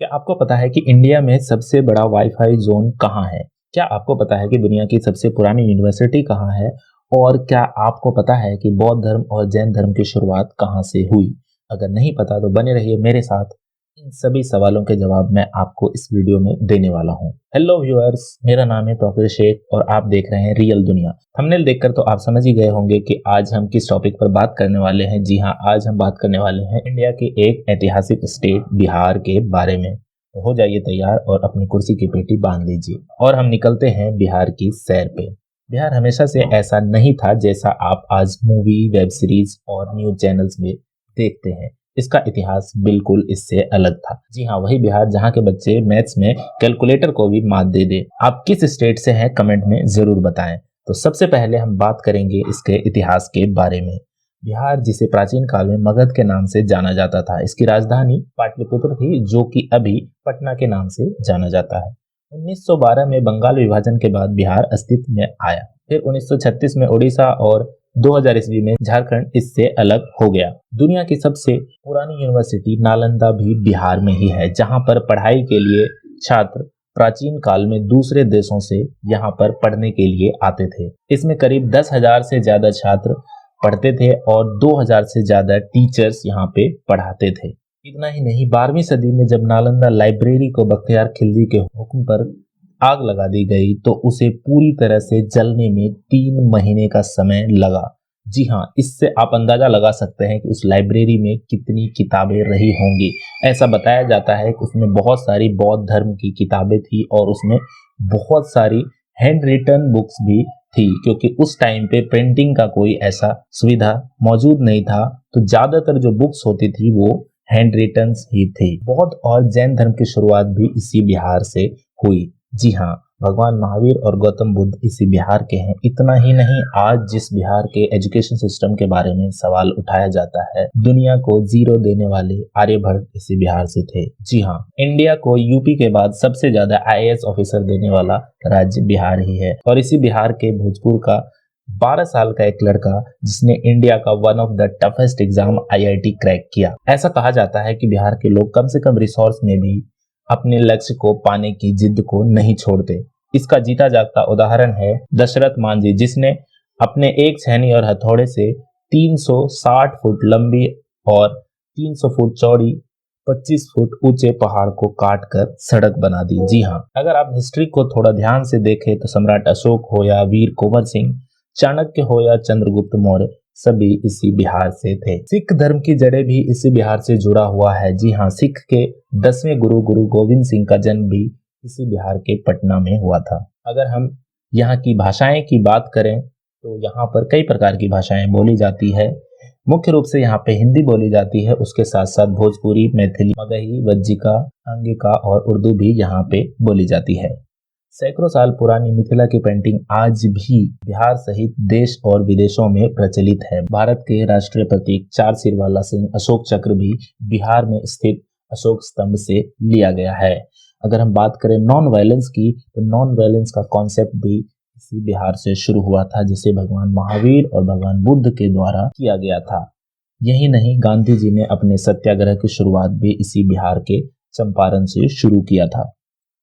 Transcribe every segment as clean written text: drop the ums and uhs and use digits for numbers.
क्या आपको पता है कि इंडिया में सबसे बड़ा वाईफाई जोन कहाँ है? क्या आपको पता है कि दुनिया की सबसे पुरानी यूनिवर्सिटी कहाँ है? और क्या आपको पता है कि बौद्ध धर्म और जैन धर्म की शुरुआत कहाँ से हुई? अगर नहीं पता तो बने रहिए मेरे साथ। इन सभी सवालों के जवाब मैं आपको इस वीडियो में देने वाला हूँ। हेलो व्यूअर्स, मेरा नाम है तौकीर शेख और आप देख रहे हैं रियल दुनिया। थंबनेल देखकर तो आप समझ ही गए होंगे कि आज हम किस टॉपिक पर बात करने वाले हैं। जी हाँ, आज हम बात करने वाले हैं इंडिया के एक ऐतिहासिक स्टेट बिहार के बारे में। तो हो जाइए तैयार और अपनी कुर्सी की पेटी बांध लीजिए और हम निकलते हैं बिहार की सैर पे। बिहार हमेशा से ऐसा नहीं था जैसा आप आज मूवी, वेब सीरीज और न्यूज चैनल्स में देखते हैं। इसका इतिहास बिल्कुल इससे अलग था। जी हाँ, वही बिहार जहाँ के बच्चे मैथ्स में कैलकुलेटर को भी मात दे दे। आप किस स्टेट से हैं कमेंट में जरूर बताएं। तो सबसे पहले हम बात करेंगे इसके इतिहास के बारे में। बिहार, जिसे प्राचीन काल में मगध के नाम से जाना जाता था, इसकी राजधानी पाटलिपुत्र थी, जो कि अभी पटना के नाम से जाना जाता है। 1912 में बंगाल विभाजन के बाद बिहार अस्तित्व में आया। फिर 1936 में उड़ीसा और 2000 ईस्वी में झारखंड इससे अलग हो गया। दुनिया की सबसे पुरानी यूनिवर्सिटी नालंदा भी बिहार में ही है, जहां पर पढ़ाई के लिए छात्र प्राचीन काल में दूसरे देशों से यहाँ पर पढ़ने के लिए आते थे। इसमें करीब 10,000 से ज्यादा छात्र पढ़ते थे और 2000 से ज्यादा टीचर्स यहाँ पे पढ़ाते थे। इतना ही नहीं, 12वीं सदी में जब नालंदा लाइब्रेरी को बख्तियार खिलजी के हुक्म पर आग लगा दी गई तो उसे पूरी तरह से जलने में 3 महीने का समय लगा। जी हाँ, इससे आप अंदाजा लगा सकते हैं कि उस लाइब्रेरी में कितनी किताबें रही होंगी। ऐसा बताया जाता है कि उसमें बहुत सारी बौद्ध धर्म की किताबें थी और उसमें बहुत सारी हैंड रिटन बुक्स भी थी, क्योंकि उस टाइम पे प्रिंटिंग का कोई ऐसा सुविधा मौजूद नहीं था। तो ज्यादातर जो बुक्स होती थी वो हैंड रिटन ही थी। बौद्ध और जैन धर्म की शुरुआत भी इसी बिहार से हुई। जी हाँ, भगवान महावीर और गौतम बुद्ध इसी बिहार के हैं। इतना ही नहीं, आज जिस बिहार के एजुकेशन सिस्टम के बारे में सवाल उठाया जाता है, दुनिया को जीरो देने वाले आर्यभट्ट इसी बिहार से थे। जी हाँ, इंडिया को यूपी के बाद सबसे ज्यादा आईएएस ऑफिसर देने वाला राज्य बिहार ही है। और इसी बिहार के भोजपुर का 12 साल का एक लड़का, जिसने इंडिया का one of the toughest exam IIT crack किया। ऐसा कहा जाता है कि बिहार के लोग कम से कम रिसोर्स में भी अपने लक्ष्य को पाने की जिद को नहीं छोड़ते। इसका जीता जागता उदाहरण है दशरथ मांझी, जिसने अपने एक छेनी और हथौड़े से 360 फुट लंबी और 300 फुट चौड़ी 25 फुट ऊंचे पहाड़ को काट कर सड़क बना दी। जी हाँ, अगर आप हिस्ट्री को थोड़ा ध्यान से देखें तो सम्राट अशोक हो या वीर कुंवर सिंह, चाणक्य हो या चंद्रगुप्त मौर्य, सभी इसी बिहार से थे। सिख धर्म की जड़ें भी इसी बिहार से जुड़ा हुआ है। जी हाँ, सिख के 10वें गुरु गुरु गोविंद सिंह का जन्म भी इसी बिहार के पटना में हुआ था। अगर हम यहाँ की भाषाएं की बात करें तो यहाँ पर कई प्रकार की भाषाएं बोली जाती है। मुख्य रूप से यहाँ पे हिंदी बोली जाती है, उसके साथ साथ भोजपुरी, मैथिली, मगही, वज्जिका, अंगिका और उर्दू भी यहाँ पे बोली जाती है। सैकड़ों साल पुरानी मिथिला की पेंटिंग आज भी बिहार सहित देश और विदेशों में प्रचलित है। भारत के राष्ट्रीय प्रतीक 4 सिर वाला सिंह अशोक चक्र भी बिहार में स्थित अशोक स्तंभ से लिया गया है। अगर हम बात करें नॉन वायलेंस की, तो नॉन वायलेंस का कॉन्सेप्ट भी इसी बिहार से शुरू हुआ था, जिसे भगवान महावीर और भगवान बुद्ध के द्वारा किया गया था। यही नहीं, गांधी जी ने अपने सत्याग्रह की शुरुआत भी इसी बिहार के चंपारण से शुरू किया था।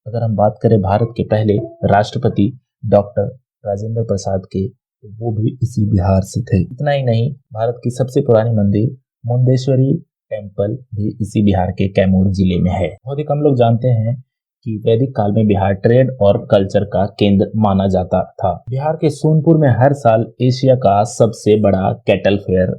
अगर हम बात करें भारत के पहले राष्ट्रपति डॉक्टर राजेंद्र प्रसाद के, तो वो भी इसी बिहार से थे। इतना ही नहीं, भारत की सबसे पुरानी मंदिर मुंडेश्वरी टेम्पल भी इसी बिहार के कैमूर जिले में है। बहुत ही कम लोग जानते हैं कि वैदिक काल में बिहार ट्रेड और कल्चर का केंद्र माना जाता था। बिहार के सोनपुर में हर साल एशिया का सबसे बड़ा कैटल फेयर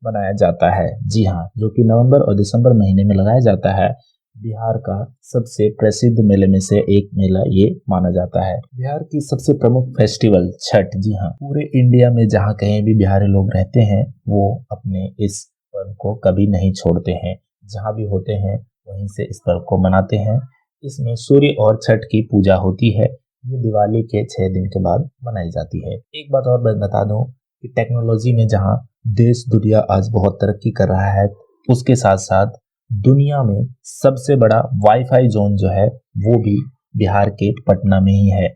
बनाया जाता है। जी हाँ, जो कि नवंबर और दिसंबर महीने में लगाया जाता है। बिहार का सबसे प्रसिद्ध मेले में से एक मेला ये माना जाता है। बिहार की सबसे प्रमुख फेस्टिवल छठ। जी हाँ, पूरे इंडिया में जहाँ कहीं भी बिहारी लोग रहते हैं वो अपने इस पर्व को कभी नहीं छोड़ते हैं। जहाँ भी होते हैं वहीं से इस पर्व को मनाते हैं। इसमें सूर्य और छठ की पूजा होती है। ये दिवाली के 6 दिन के बाद मनाई जाती है। एक बात और बता दूं कि टेक्नोलॉजी में जहाँ देश दुनिया आज बहुत तरक्की कर रहा है, उसके साथ साथ दुनिया में सबसे बड़ा वाईफाई जोन जो है वो भी बिहार के पटना में ही है,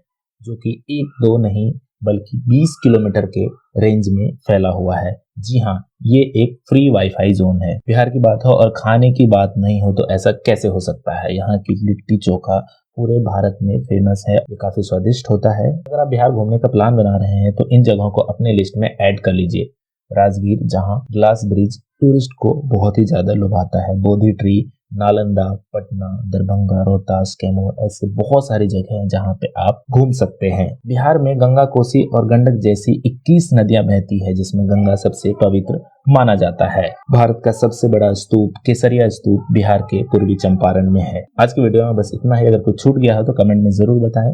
जो कि एक दो नहीं बल्कि 20 किलोमीटर के रेंज में फैला हुआ है। जी हाँ, ये एक फ्री वाईफाई जोन है। बिहार की बात हो और खाने की बात नहीं हो तो ऐसा कैसे हो सकता है। यहाँ की लिट्टी चोखा पूरे भारत में फेमस है, ये काफी स्वादिष्ट होता है। अगर आप बिहार घूमने का प्लान बना रहे हैं तो इन जगहों को अपने लिस्ट में ऐड कर लीजिए। राजगीर, जहाँ ग्लास ब्रिज टूरिस्ट को बहुत ही ज्यादा लुभाता है। बोधी ट्री, नालंदा, पटना, दरभंगा, रोहतास, कैमूर, ऐसे बहुत सारी जगह हैं जहाँ पे आप घूम सकते हैं। बिहार में गंगा, कोसी और गंडक जैसी 21 नदियां बहती है, जिसमें गंगा सबसे पवित्र माना जाता है। भारत का सबसे बड़ा स्तूप केसरिया स्तूप बिहार के पूर्वी चंपारण में है। आज की वीडियो में बस इतना ही। अगर कुछ छूट गया हो तो कमेंट में जरूर बताएं।